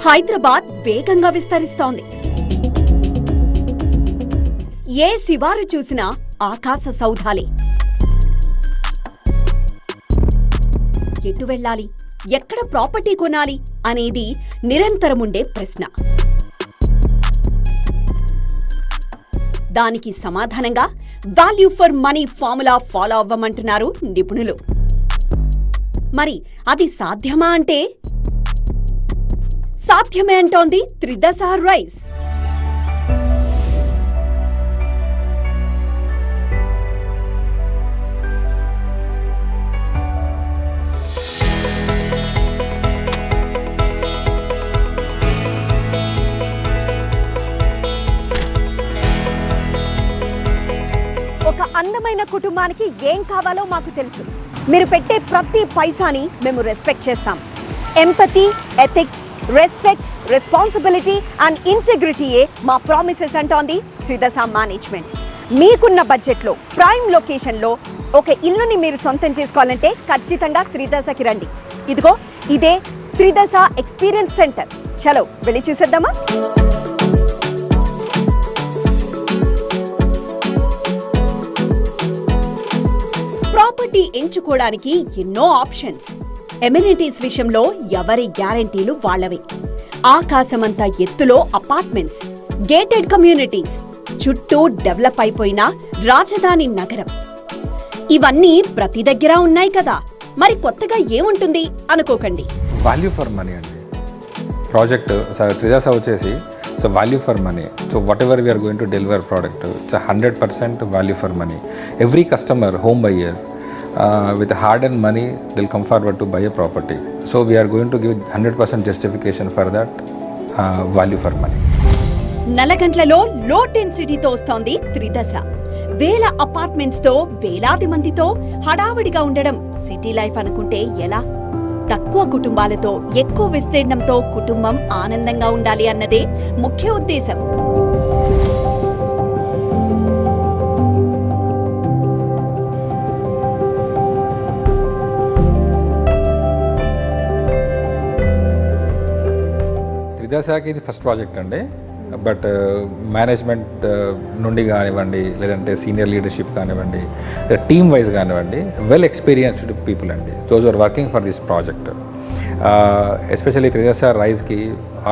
హైదరాబాద్ వేగంగా విస్తరిస్తోంది. ఏ శివారు చూసినా ఆకాశ సౌధాలే. ఎటు వెళ్ళాలి, ఎక్కడ ప్రాపర్టీ కొనాలి అనేది నిరంతరముండే ప్రశ్న. దానికి సమాధానంగా value for money formula follow అవ్వమంటున్నారు నిపుణులు. మరి అది సాధ్యమా అంటే సాధ్యమే అంటోంది త్రిదశ రైజ్. ఒక అందమైన కుటుంబానికి ఏం కావాలో మాకు తెలుసు. మీరు పెట్టే ప్రతి పైసాని మేము రెస్పెక్ట్ చేస్తాం. Empathy, ethics, respect, responsibility and ఇంటెగ్రిటీయే మా ప్రామిసెస్ అంటోంది త్రిదశ మేనేజ్మెంట్. మీకున్న బడ్జెట్లో ప్రైమ్ లొకేషన్లో ఒక ఇల్లుని మీరు సొంతం చేసుకోవాలంటే ఖచ్చితంగా త్రిదశకి రండి. ఇదిగో ఇదే త్రిదశ ఎక్స్పీరియన్స్ సెంటర్. చలో వెళ్ళి చూసేద్దామా? ప్రాపర్టీ ఎంచుకోవడానికి ఎన్నో ఆప్షన్స్. ఎమ్యూనిటీస్ విషయంలో ఎవరి గ్యారంటీలు వాళ్ళవే. ఆకాశమంతా ఎత్తులో అపార్ట్మెంట్స్, గేటెడ్ కమ్యూనిటీస్, చుట్టూ డెవలప్ అయిపోయిన రాజధాని నగరం. ఇవన్నీ ప్రతి దగ్గర ఉన్నాయి కదా, మరి కొత్తగా ఏముంటుంది అనుకోకండి. వాల్యూ ఫర్ మనీ అండి ప్రాజెక్ట్ త్రిదశ వచ్చేసి. So value for money. So whatever we are going to deliver product, it's 100% value for money. Every customer, home buyer, with hard earned money, they'll come forward to buy a property. So we are going to give 100% justification for that value for money. నల్లగంట్లలో లో డెన్సిటీతో వస్తోంది త్రిదశ. వేల apartments తో, వేలాది మందితో హడావిడిగా ఉండడం city life అనుకుంటే ఎలా? తక్కువ కుటుంబాలతో, ఎక్కువ విస్తీర్ణంతో కుటుంబం ఆనందంగా ఉండాలి అన్నదే ముఖ్య ఉద్దేశం. త్రిదశకి ఇది ఫస్ట్ ప్రాజెక్ట్ అండి. బట్ మేనేజ్మెంట్ నుండి కానివ్వండి, లేదంటే సీనియర్ లీడర్షిప్ కానివ్వండి, టీమ్ వైజ్ కానివ్వండి, వెల్ ఎక్స్పీరియన్స్డ్ పీపుల్ అండి. Those are working for this project. Especially Tridasa రైజ్కి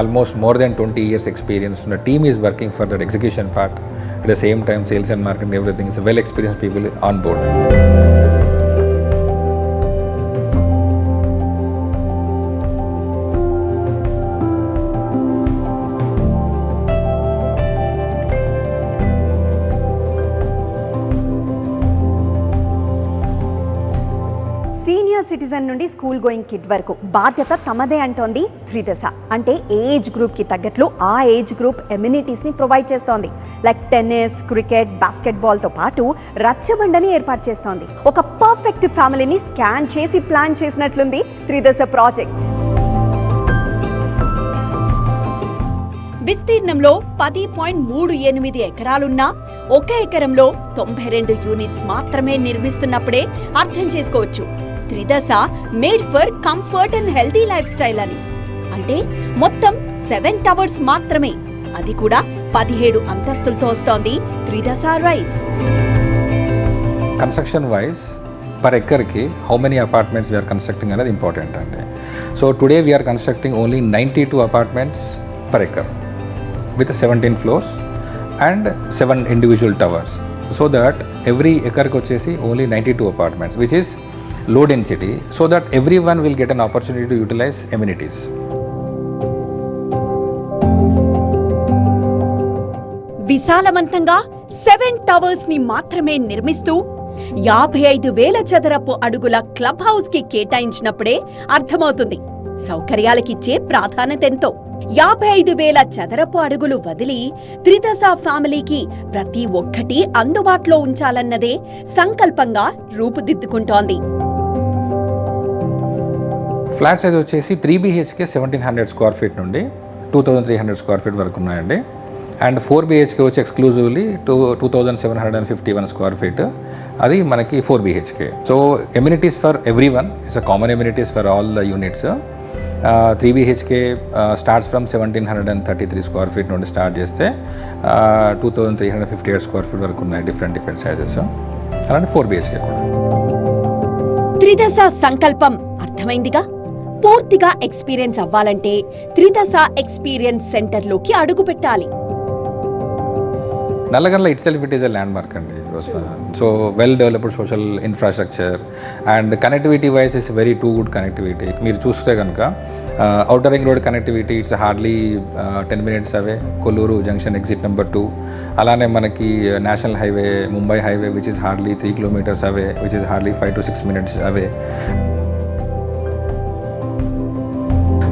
almost more than 20 years experience ఉన్న team is working for that execution part. At the same time sales and marketing, everything is well experienced people on board. Senior citizen నుండి school going kid వరకు బాధ్యత తమదే అంటోంది త్రిదశ. అంటే age గ్రూప్కి తగ్గట్లు ఆ age group ఎమ్యూనిటీస్ని provide చేస్తోంది. లైక్ టెన్నిస్, క్రికెట్, బాస్కెట్బాల్తో పాటు రచ్చబండని ఏర్పాటు చేస్తోంది. ఒక పర్ఫెక్ట్ ఫ్యామిలీని స్కాన్ చేసి ప్లాన్ చేసినట్లుంది త్రిదశ ప్రాజెక్ట్. విస్తీర్ణంలో 10.38 ఎకరాలున్నా 1 ఎకరంలో 92 యూనిట్స్ మాత్రమే నిర్మిస్తున్నప్పుడే అర్థం చేసుకోవచ్చు Tridasa made for comfort and healthy lifestyle అని. అంటే మొత్తం 7 టవర్స్ మాత్రమే, అది కూడా 17 అంతస్తులతో వస్తోంది Tridasa rise. Construction wise per ఎకర్కి how many apartments we're constructing అనేది ఇంపార్టెంట్ అంటే. So today we're constructing only 92 apartments per acre with 17 floors and 7 individual towers, so that every acre ko chesi only 92 apartments, which is low density, so that everyone will get an opportunity to utilize amenities. విశాలవంతంగా 7 towers ని మాత్రమే నిర్మిస్తూ 55,000 చదరపు అడుగుల club house కి కేటాయించినప్పుడే అర్థమవుతుంది సౌకర్యాలకిచ్చే ప్రాధాన్యతెంతో. 55,000 చదరపు అడుగులు వదిలి త్రిదశ ఫ్యామిలీకి ప్రతి ఒక్కటి అందుబాటులో ఉంచాలన్నదే సంకల్పంగా రూపుదిద్దుకుంటోంది. ఫ్లాట్ సైజ్ వచ్చేసి 3 BHK 1700 స్క్వేర్ ఫీట్ నుండి 2300 స్క్వేర్ ఫీట్ వరకు ఉన్నాయండి. అండ్ 4 BHK వచ్చి ఎక్స్క్లూజివ్లీ 2751 స్క్వేర్ ఫీట్, అది మనకి 4 BHK. So amenities for every one, it's a common amenities for all the units. 3 BHK starts from 1733 square feet నుండి start చేస్తే 2358 square feet వరకు ఉన్నాయి డిఫరెంట్ సైజెస్. అలానే 4 BHK కూడా. త్రిదశ సంకల్పం అర్థమైందిగా. పూర్తిగా ఎక్స్పీరియన్స్ అవ్వాలంటే త్రిదశ ఎక్స్పీరియన్స్ సెంటర్లోకి అడుగు పెట్టాలి. Nallagandla itself it is a landmark అండి. So well developed social infrastructure and connectivity wise is very too good connectivity. మీరు చూస్తే కనుక outer ring road connectivity it's hardly 10 minutes away, Kollur junction exit number 2. అలానే మనకి national highway Mumbai highway which is hardly 3 kilometers away, which is hardly 5 to 6 minutes away.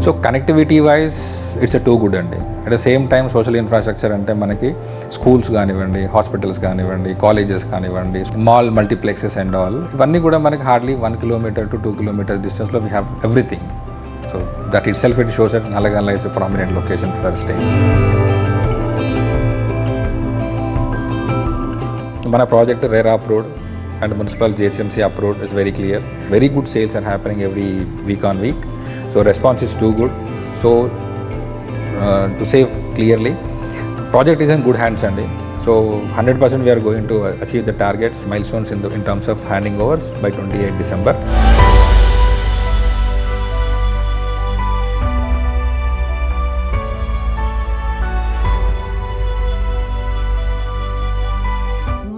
So connectivity wise it's a too good అండి. At the same time social infrastructure అంటే మనకి schools కానివ్వండి, hospitals కానివ్వండి, colleges కానివ్వండి, mall multiplexes and all, ఇవన్నీ కూడా మనకి hardly 1 kilometer to 2 kilometers డిస్టెన్స్లో we have everything. So that itself it shows that Nallagandla is a prominent location for staying. మన project RERA approved and municipal GHMC approved is very clear. Very good sales are happening every week on week. So response is too good. So to say clearly, project is in good hands and so 100% we are going to achieve the targets, milestones in terms of handing overs by 28 December.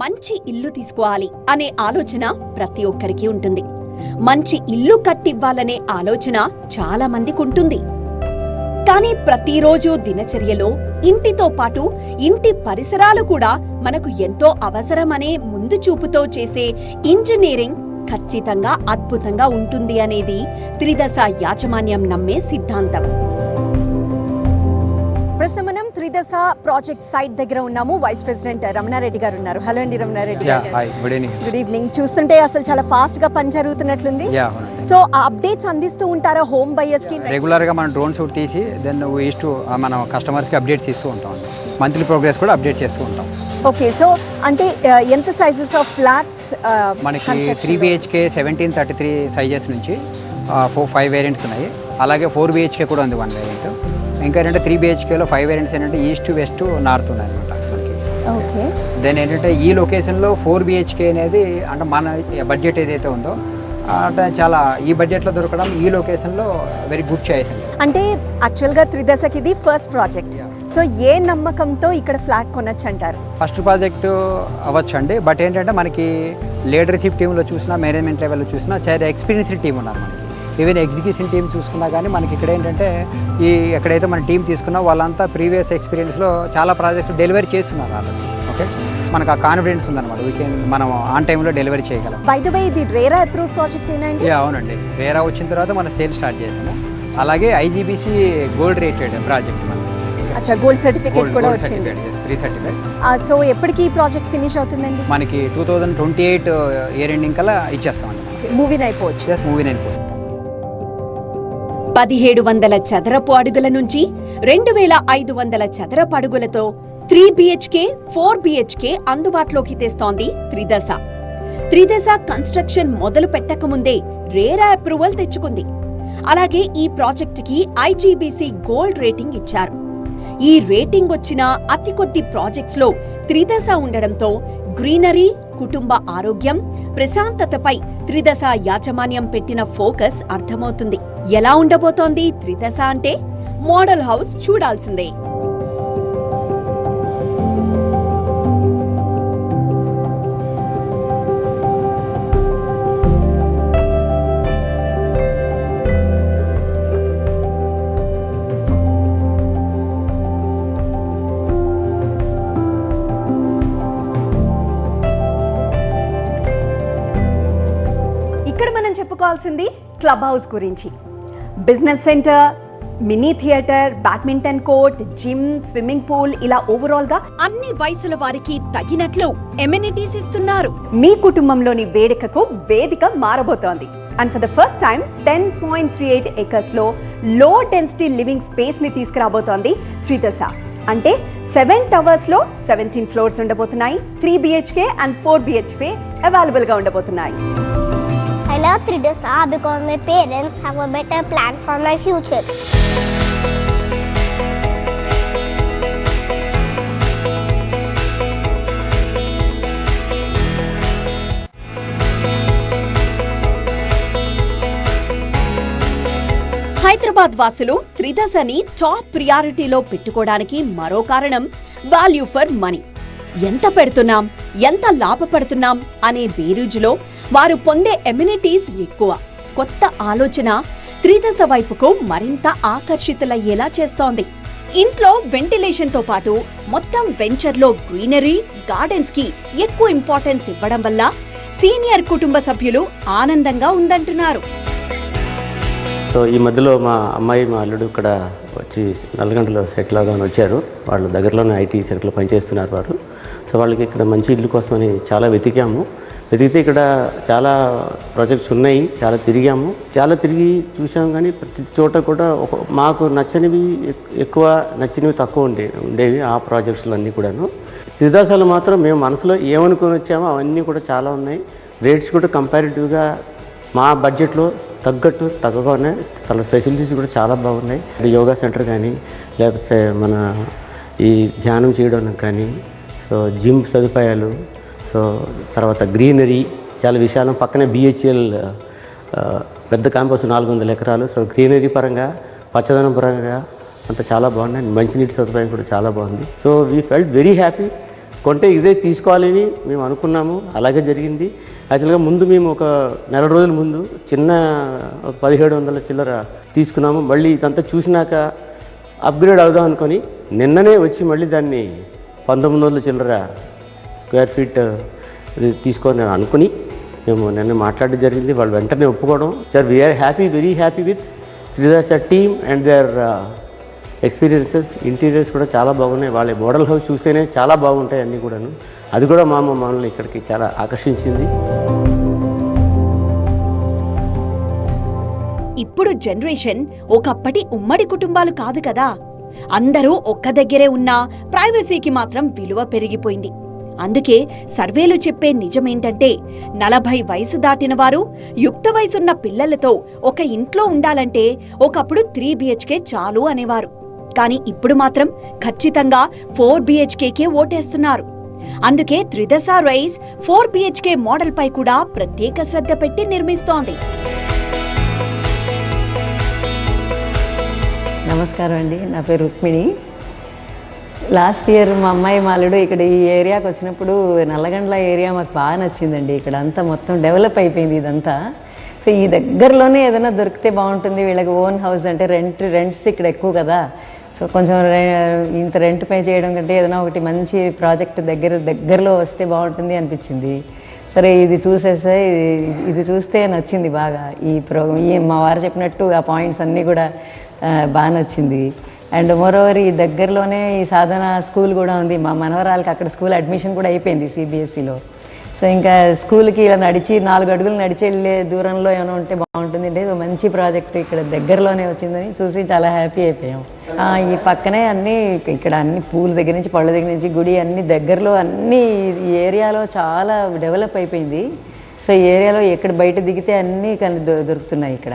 మంచి ఇల్లు తీసుకోవాలి అనే ఆలోచన ప్రతి ఒక్కరికి ఉంటుంది. మంచి ఇల్లు కట్టివ్వాలనే ఆలోచన చాలా మందికి ఉంటుంది. కానీ ప్రతిరోజు దినచర్యలో ఇంటితో పాటు ఇంటి పరిసరాలు కూడా మనకు ఎంతో అవసరమనే ముందు చూపుతో చేసే ఇంజనీరింగ్ ఖచ్చితంగా అద్భుతంగా ఉంటుంది అనేది త్రిదశ యాజమాన్యం నమ్మే సిద్ధాంతం. ప్రస్తుతం మనం త్రిదశ ప్రాజెక్ట్ సైట్ దగ్గర ఉన్నాము. వైస్ ప్రెసిడెంట్ రమణారెడ్డి గారు ఉన్నారు. హలో అండి రమణారెడ్డి గారు. Good evening. చూస్తుంటే అసలు చాలా ఫాస్ట్ గా పని జరుగుతున్నట్లుంది. సో ఆ అప్డేట్స్ అందిస్తూ ఉంటారా హోమ్ బయర్స్ కి? రెగ్యులర్ గా మనం డ్రోన్ షూట్ తీసి దెన్ మనం కస్టమర్స్ కి అప్డేట్స్ ఇస్తూ ఉంటాం. మంత్లీ ప్రోగ్రెస్ కూడా అప్డేట్ చేస్తూ ఉంటాం. ఓకే, సో అంటే ఎంత సైజెస్ ఆఫ్ ఫ్లాట్స్ మనకి 3 BHK 1733 సైజెస్ నుంచి 5 వేరియంట్స్ ఉన్నాయి. అలాగే 4 BHK కూడా ఉంది 1 వేరియంట్. ఇంకా ఏంటంటే 3 BHKలో 5 వేరియంట్స్ ఏంటంటే ఈస్ట్ వెస్ట్ నార్త్ ఉన్నాయి అనమాట మనకి. ఓకే, దెన్ ఏంటంటే ఈ లొకేషన్లో 4 BHK అనేది అంటే మన బడ్జెట్ ఏదైతే ఉందో అంటే చాలా ఈ బడ్జెట్లో దొరకడం ఈ లొకేషన్లో వెరీ గుడ్ చాయిస్ అండి. అంటే యాక్చువల్గా త్రిదశకి ఇది ఫస్ట్ ప్రాజెక్ట్. సో ఏ నమ్మకంతో ఇక్కడ ఫ్లాట్ కొనొచ్చు అంటారు? ఫస్ట్ ప్రాజెక్ట్ అవ్వచ్చు అండి. బట్ ఏంటంటే మనకి లీడర్షిప్ టీంలో చూసినా, మేనేజ్మెంట్ లెవెల్లో చూసినా చాలా ఎక్స్పీరియన్స్డ్ టీం ఉన్నారు మనకి. ఈవెన్ ఎగ్జిక్యూషన్ టీం చూసుకున్నా కానీ మనకి ఇక్కడ ఏంటంటే ఎక్కడైతే మన టీం తీసుకున్నా వాళ్ళంతా ప్రీవియస్ ఎక్స్పీరియన్స్లో చాలా ప్రాజెక్ట్స్ డెలివరీ చేస్తున్నారు ఆల్రెడీ. ఓకే, మనకు ఆ కాన్ఫిడెన్స్ ఉందన్నమాట. మనం ఆన్ టైంలో డెలివరీ చేయగలం. బై ద వే ఇది రేరా అప్రూవ్ ప్రాజెక్ట్ ఏనండి? అవునండి, రేరా వచ్చిన తర్వాత మనం సేల్ స్టార్ట్ చేసాము. అలాగే IGBC గోల్డ్ రేటెడ్ ప్రాజెక్ట్ మనకి. అచ్చా, గోల్డ్ సర్టిఫికేట్ కూడా వచ్చింది. Free certificate. సో ఎప్పటికి ఈ ప్రాజెక్ట్ ఫినిష్ అవుతుందండి? మనకి 2028 ఇయర్ ఎండింగ్ కల్లా ఇచ్చేస్తామండి. మూవీని అయిపోవచ్చు. మూవీని అయిపోవచ్చు. 1700 చదరపు అడుగుల నుంచి 2500 చదరపు అడుగులతో 3 BHK 4 BHK అందుబాటులోకి తెస్తోంది త్రిదశ. త్రిదశ కన్స్ట్రక్షన్ మొదలు పెట్టకముందే రేరా అప్రూవల్ తెచ్చుకుంది. అలాగే ఈ ప్రాజెక్టుకి IGBC గోల్డ్ రేటింగ్ ఇచ్చారు. ఈ రేటింగ్ వచ్చిన అతి కొద్ది ప్రాజెక్ట్స్ లో త్రిదశ ఉండడంతో గ్రీనరీ, కుటుంబ ఆరోగ్యం, ప్రశాంతతపై త్రిదశ యాజమాన్యం పెట్టిన ఫోకస్ అర్థమవుతుంది. ఎలా ఉండబోతోంది త్రిదశ అంటే మోడల్ హౌస్ చూడాల్సిందే. ఇక్కడ మనం చెప్పుకోవాల్సింది క్లబ్ హౌస్ గురించి. Business centre, mini theatre, badminton court, gym, swimming pool, ఇలా ఓవరాల్ గా అన్ని వయసుల వారికి తగినట్లు ఎమ్యూనిటీస్ ఇస్తున్నారు. మీ కుటుంబంలోని వేడుకకు వేదిక మారబోతోంది. And for the first time 10.38 acres లో లో డెన్సిటీ లివింగ్ స్పేస్ ని తీసుకురాబోతోంది త్రిదశ. అంటే 7 towers లో 17 floors ఉండబోతున్నాయి. 3 BHK అండ్ 4 BHK అవైలబుల్ గా ఉండబోతున్నాయి. love Tridasa because my parents have a better plan for my future. Hyderabad వాసులు త్రిదశని టాప్ ప్రియారిటీలో పెట్టుకోవడానికి మరో కారణం వాల్యూ ఫర్ మనీ. ఎంత పెడుతున్నాం, ఎంత లాభపడుతున్నాం అనే బేరీజులో వారు పొందే ఎమ్యూనిటీస్ ఎక్కువ. కొత్త ఆలోచన త్రిదశ వైపుకు మరింత ఆకర్షితులయ్యేలా చేస్తోంది. ఇంట్లో వెంటిలేషన్తో పాటు మొత్తం వెంచర్లో గ్రీనరీ, గార్డెన్స్ కి ఎక్కువ ఇంపార్టెన్స్ ఇవ్వడం వల్ల సీనియర్ కుటుంబ సభ్యులు ఆనందంగా ఉందంటున్నారు. సో ఈ మధ్యలో మా అమ్మాయి మా అల్లుడు ఇక్కడ వచ్చి నల్గొండలో సెటిల్ అవుదామని వచ్చారు. వాళ్ళు దగ్గరలోనే ఐటీ సెక్టర్లో పనిచేస్తున్నారు వారు. సో వాళ్ళకి ఇక్కడ మంచి ఇల్లు కోసమని చాలా వెతికితే ఇక్కడ చాలా ప్రాజెక్ట్స్ ఉన్నాయి. చాలా తిరిగి చూసాం. కానీ ప్రతి చోట కూడా మాకు నచ్చనివి ఎక్కువ, నచ్చినవి తక్కువ ఉండేవి ఆ ప్రాజెక్ట్స్లో అన్నీ కూడాను. త్రిదశలో మాత్రం మేము మనసులో ఏమనుకొని వచ్చామో అవన్నీ కూడా చాలా ఉన్నాయి. రేట్స్ కూడా కంపారిటివ్గా మా బడ్జెట్లో తగ్గగా ఉన్నాయి. ఫెసిలిటీస్ కూడా చాలా బాగున్నాయి. యోగా సెంటర్ కానీ, లేకపోతే మన ఈ ధ్యానం చేయడానికి కానీ, సో జిమ్ సదుపాయాలు, సో తర్వాత గ్రీనరీ చాలా విశాలం. పక్కనే BHEL పెద్ద క్యాంపస్ 400 ఎకరాలు. సో గ్రీనరీ పరంగా, పచ్చదనం పరంగా అంతా చాలా బాగున్నాయి. మంచినీటి సదుపాయం కూడా చాలా బాగుంది. So we felt very happy. కొంటే ఇదే తీసుకోవాలని మేము అనుకున్నాము, అలాగే జరిగింది. యాక్చువల్గా ముందు మేము ఒక నెల రోజుల ముందు చిన్న 1700 చిల్లర తీసుకున్నాము. మళ్ళీ ఇదంతా చూసినాక అప్గ్రేడ్ అవుదాం అనుకొని నిన్ననే వచ్చి మళ్ళీ దాన్ని 1900 చిల్లర స్క్వేర్ ఫీట్ తీసుకొని అనుకుని మేము నిన్న మాట్లాడడం జరిగింది. వాళ్ళు వెంటనే ఒప్పుకోవడం. Sir we're very happy with Tridasa team and their experiences. Interiors కూడా చాలా బాగున్నాయి. వాళ్ళ మోడల్ హౌస్ చూస్తేనే చాలా బాగుంటాయి అన్నీ కూడాను. అది కూడా మమ్మల్ని ఇక్కడికి చాలా ఆకర్షించింది. ఇప్పుడు జనరేషన్ ఒకప్పటి ఉమ్మడి కుటుంబాలు కాదు కదా. అందరూ ఒక్క దగ్గరే ఉన్నా ప్రైవసీకి మాత్రం విలువ పెరిగిపోయింది. అందుకే సర్వేలు చెప్పే నిజమేంటంటే 40 వయసు దాటిన వారు, యుక్త వయసున్న పిల్లలతో ఒక ఇంట్లో ఉండాలంటే ఒకప్పుడు 3 BHK చాలు అనేవారు. కానీ ఇప్పుడు మాత్రం ఖచ్చితంగా 4 BHKకే ఓటేస్తున్నారు. అందుకే త్రిదశ రైస్ 4 BHK మోడల్ పై కూడా ప్రత్యేక శ్రద్ధ పెట్టి నిర్మిస్తోంది. నమస్కారం అండి, నా పేరు రుక్మిణి. లాస్ట్ ఇయర్ మా అమ్మాయి మాలుడు ఇక్కడ ఈ ఏరియాకి వచ్చినప్పుడు నల్లగండ్ల ఏరియా మాకు బాగా నచ్చిందండి. ఇక్కడ అంతా మొత్తం డెవలప్ అయిపోయింది ఇదంతా. సో ఈ దగ్గరలోనే ఏదైనా దొరికితే బాగుంటుంది. వీళ్ళకి ఓన్ హౌస్ అంటే రెంట్స్ ఇక్కడ ఎక్కువ కదా. సో కొంచెం ఇంత రెంట్ పే చేయడం కంటే ఏదైనా ఒకటి మంచి ప్రాజెక్ట్ దగ్గరలో వస్తే బాగుంటుంది అనిపించింది. సరే ఇది ఇది చూస్తే నచ్చింది బాగా. మా వారు చెప్పినట్టు ఆ పాయింట్స్ అన్నీ కూడా బాగా నచ్చింది. అండ్ మోరోవర్ ఈ దగ్గరలోనే ఈ సాధన స్కూల్ కూడా ఉంది. మా మనవరాలకి అక్కడ స్కూల్ అడ్మిషన్ కూడా అయిపోయింది CBSEలో. సో ఇంకా స్కూల్కి ఇలా 4 అడుగులు నడిచి వెళ్ళే దూరంలో ఏమైనా ఉంటే బాగుంటుంది అంటే మంచి ప్రాజెక్ట్ ఇక్కడ దగ్గరలోనే వచ్చిందని చూసి చాలా హ్యాపీ అయిపోయాం. ఈ పక్కనే ఇక్కడ అన్ని పూల దగ్గర నుంచి పళ్ళ దగ్గర నుంచి గుడి అన్ని దగ్గరలో అన్నీ ఈ ఏరియాలో చాలా డెవలప్ అయిపోయింది. సో ఈ ఏరియాలో ఎక్కడ బయట దిగితే అన్నీ దొరుకుతున్నాయి ఇక్కడ.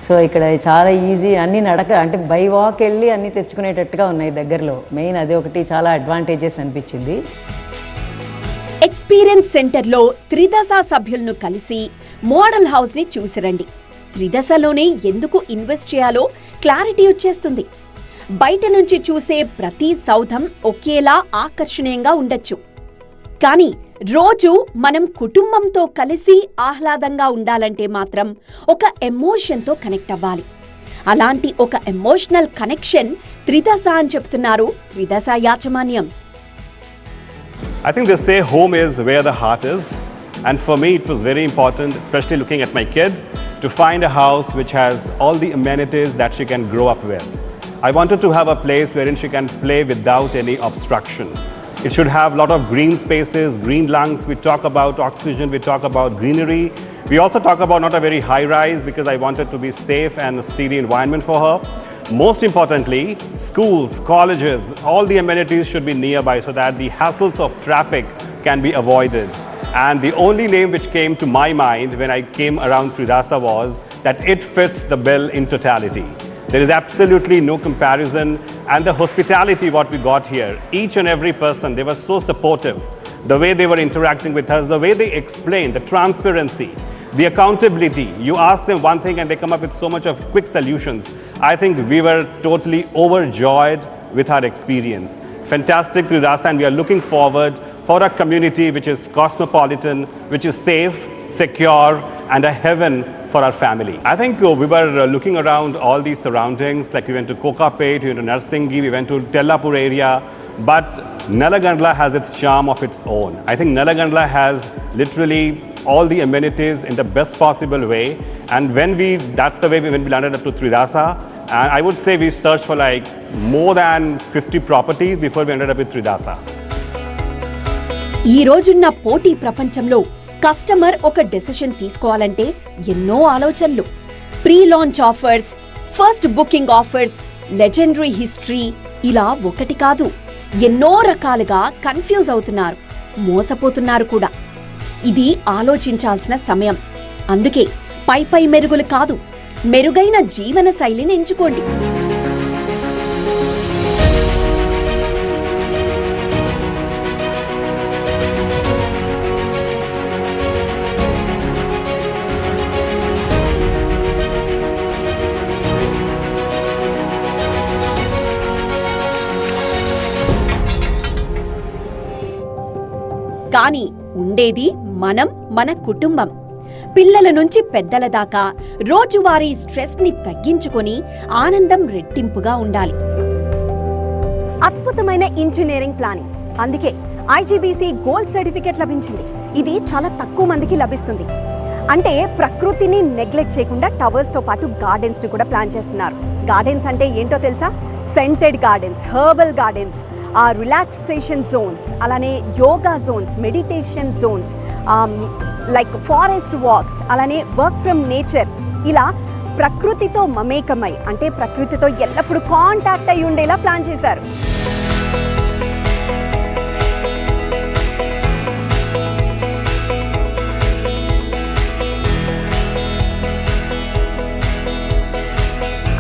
సో ఇక్కడ చాలా ఈజీ, అన్నీ నడక అంటే బై వాక్ వెళ్ళి అన్నీ తెచ్చుకునేటట్టుగా ఉన్నాయి దగ్గరలో. మెయిన్ అదే ఒకటి చాలా అడ్వాంటేజెస్ అనిపించింది. ఎక్స్పీరియన్స్ సెంటర్లో త్రిదశ సభ్యులను కలిసి మోడల్ హౌస్ ని చూసిరండి. త్రిదశలోనే ఎందుకు ఇన్వెస్ట్ చేయాలో క్లారిటీ వచ్చేస్తుంది. బయట నుంచి చూసే ప్రతి సౌధం ఒకేలా ఆకర్షణీయంగా ఉండొచ్చు, కానీ రోజు మనం కుటుంబంతో కలిసి ఆహ్లాదంగా ఉండాలంటే మాత్రం ఒక ఎమోషన్తో కనెక్ట్ అవ్వాలి. అలాంటి ఒక ఎమోషనల్ కనెక్షన్ త్రిదశ అని చెప్తున్నారు త్రిదశ యాజమాన్యం. I think they say home is where the heart is, and for me it was very important, especially looking at my kid, to find a house which has all the amenities that she can grow up with. I wanted to have a place wherein she can play without any obstruction. It should have a lot of green spaces, green lungs. We talk about oxygen, we talk about greenery. We also talk about not a very high rise because I wanted to be safe and a steady environment for her. Most importantly, schools, colleges, all the amenities should be nearby so that the hassles of traffic can be avoided. And the only name which came to my mind when I came around Tridasa was that it fits the bill in totality. There is absolutely no comparison. And the hospitality what we got here, each and every person, they were so supportive. The way they were interacting with us, the way they explained, the transparency, the accountability. You ask them one thing and they come up with so much of quick solutions. I think we were totally overjoyed with our experience. Fantastic Tridasa, and we are looking forward for a community which is cosmopolitan, which is safe, secure, and a heaven for our family. I think we were looking around all these surroundings, like we went to Kokapet, we went to Narsingi, we went to Tellapur area, but Nelagandla has its charm of its own. I think Nelagandla has literally all the amenities in the best possible way, and that's the way when we landed up to Tridasa, and I would say we searched for like more than 50 properties before we ended up with Tridasa. ఈ రోజున్న పోటీ ప్రపంచంలో customer ఒక decision తీసుకోవాలంటే ఎన్నో ఆలోచనలు. Pre launch offers, first booking offers, legendary history, ఇలా ఒకటి కాదు ఎన్నో రకాలుగా కన్ఫ్యూజ్ అవుతున్నారు, మోసపోతున్నారు కూడా. ఇది ఆలోచించాల్సిన సమయం. అందుకే పై మెరుగులు కాదు, మెరుగైన జీవన శైలిని ఎంచుకోండి. కానీ ఉండేది మనం, మన కుటుంబం. పిల్లల నుంచి పెద్దల దాకా రోజువారీ స్ట్రెస్ ని తగ్గించుకొని ఆనందం రెట్టింపుగా ఉండాలి. అద్భుతమైన ఇంజనీరింగ్ ప్లానింగ్, అందుకే ఐజీబీసీ గోల్డ్ సర్టిఫికేట్ లభించింది. ఇది చాలా తక్కువ మందికి లభిస్తుంది. అంటే ప్రకృతిని నెగ్లెక్ట్ చేయకుండా టవర్స్ తో పాటు గార్డెన్స్ ని కూడా ప్లాన్ చేస్తున్నారు. గార్డెన్స్ అంటే ఏంటో తెలుసా? Scented gardens, herbal gardens, relaxation zones, అలానే yoga zones, meditation zones, like forest walks, అలానే వర్క్ ఫ్రమ్ నేచర్. ఇలా ప్రకృతితో మమేకమై, అంటే ప్రకృతితో ఎల్లప్పుడూ కాంటాక్ట్ అయి ఉండేలా ప్లాన్ చేశారు.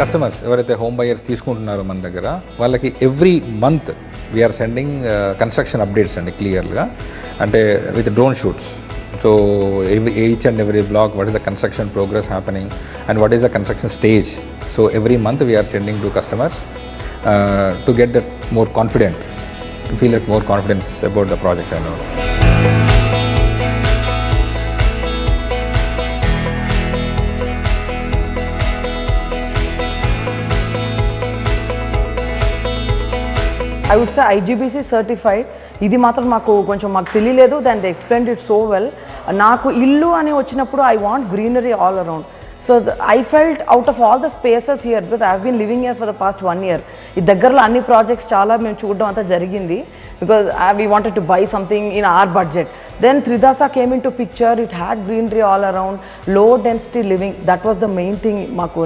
కస్టమర్స్ ఎవరైతే హోమ్ బయర్స్ తీసుకుంటున్నారో మన దగ్గర, వాళ్ళకి every month we are sending construction updates అండి, క్లియర్గా, అంటే with drone shoots. So each and every block, what is the construction progress happening and what is the construction stage. So every month we are sending to customers to get that more confident, to feel that more confidence about the project and all. I would say IGBC certified. ఇది మాత్రం మాకు తెలియలేదు. Then they explained it so well. నాకు ఇల్లు అని వచ్చినప్పుడు I want greenery all around. So I felt out of all the spaces here, because I have been living here for the past 1 year. ఈ దగ్గరలో అన్ని ప్రాజెక్ట్స్ చాలా మేము చూడడం అంతా జరిగింది, because we wanted to buy something in our budget. Then Tridasa came into picture. It had greenery all around, low density living. That was the main thing మాకు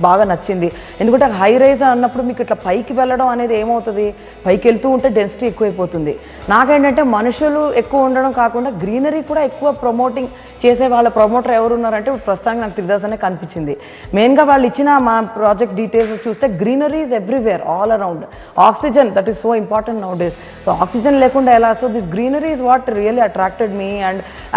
బాగా నచ్చింది. ఎందుకంటే హై రైజ్ అన్నప్పుడు మీకు ఇట్లా పైకి వెళ్ళడం అనేది ఏమవుతుంది, పైకి వెళ్తూ ఉంటే డెన్సిటీ ఎక్కువైపోతుంది. నాకేంటంటే మనుషులు ఎక్కువ ఉండడం కాకుండా గ్రీనరీ కూడా ఎక్కువ ప్రమోటింగ్ చేసే వాళ్ళ ప్రమోటర్ ఎవరు ఉన్నారంటే ప్రస్తుతానికి నాకు త్రిదాసనే కనిపించింది. మెయిన్గా వాళ్ళు ఇచ్చిన మా ప్రాజెక్ట్ డీటెయిల్స్ చూస్తే greenery is everywhere all around. Oxygen, that is so important nowadays. So oxygen లేకుండా ఎలా? So this greenery is what really attracted me.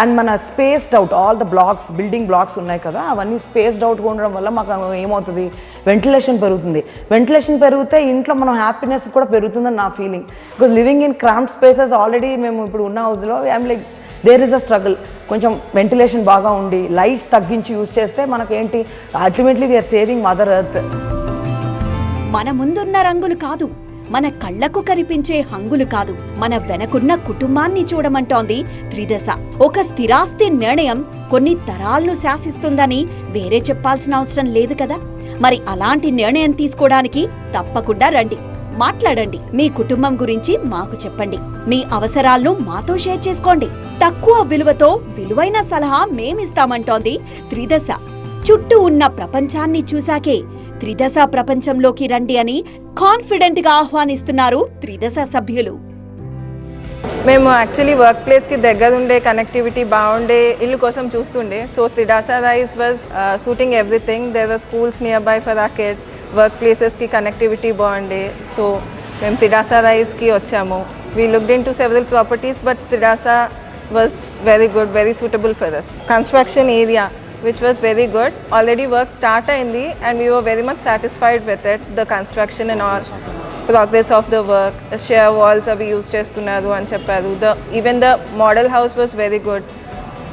And మన spaced out, all the blocks, building blocks ఉన్నాయి కదా, అవన్నీ spaced అవుట్గా ఉండడం వల్ల మాకు ఏమవుతుంది, వెంటిలేషన్ పెరుగుతుంది. వెంటిలేషన్ పెరిగితే ఇంట్లో మనం హ్యాపీనెస్ కూడా పెరుగుతుందని నా ఫీలింగ్. Because living in cramped spaces, already మేము ఇప్పుడు ఉన్న హౌస్లో I'm like there is a struggle. కొంచెం వెంటిలేషన్ బాగా ఉండి లైట్స్ తగ్గించి యూజ్ చేస్తే మనకేంటి, ultimately we are saving mother earth. మన ముందున్న రంగులు కాదు, మన కళ్లకు కనిపించే హంగులు కాదు, మన వెనకున్న కుటుంబాన్ని చూడమంటోంది త్రిదశ. ఒక స్థిరాస్తి నిర్ణయం కొన్ని తరాలను శాసిస్తుందని వేరే చెప్పాల్సిన అవసరం లేదు కదా. మరి అలాంటి నిర్ణయం తీసుకోవడానికి తప్పకుండా రండి, మాట్లాడండి. మీ కుటుంబం గురించి మాకు చెప్పండి, మీ అవసరాలను మాతో షేర్ చేసుకోండి. తక్కువ విలువతో విలువైన సలహా మేమిస్తామంటోంది త్రిదశ. చుట్టూ ఉన్న ప్రపంచాన్ని చూశాకే త్రిదశ ప్రపంచంలోకి రండి అని కాన్ఫిడెంట్ గా ఆహ్వానిస్తున్నారు త్రిదశ సభ్యులు. మేము యాక్చువల్లీ వర్క్ ప్లేస్కి దగ్గర ఉండే కనెక్టివిటీ బాగుండే ఇల్లు కోసం చూస్తుండే. So Tridasa Rise was suiting everything. There were schools nearby for our kid. Work ప్లేసెస్కి కనెక్టివిటీ బాగుండే. సో మేము Tridasa Riseకి వచ్చాము. We looked into several properties, but Tridasa was very good, very suitable for us. Construction area, which was very good. Already work started in the, and we were very much satisfied with it. The construction and all. Progress of the work, shear walls అవి use చేస్తున్నారు అని చెప్పారు. Even the model house was very good.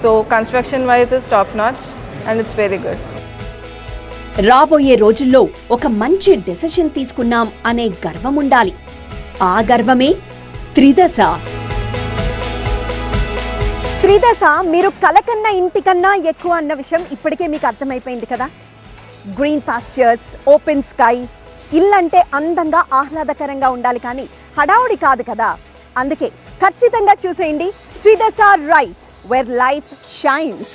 So construction wise is top notch and it's very good. రాబోయే రోజుల్లో ఒక మంచి decision తీసుకున్నాం అనే గర్వం ఉండాలి. ఆ గర్వమే త్రిదశ. త్రిదశ మీరు కలకన్నా ఇంటికన్నా ఎక్కువ అన్న విషయం ఇప్పటికే మీకు అర్థమైపోయింది కదా. గ్రీన్ పాస్చర్స్, ఓపెన్ స్కై, ఇల్లంటే అందంగా ఆహ్లాదకరంగా ఉండాలి, కానీ హడావుడి కాదు కదా. అందుకే ఖచ్చితంగా చూసేయండి Tridasa Rise, where life shines.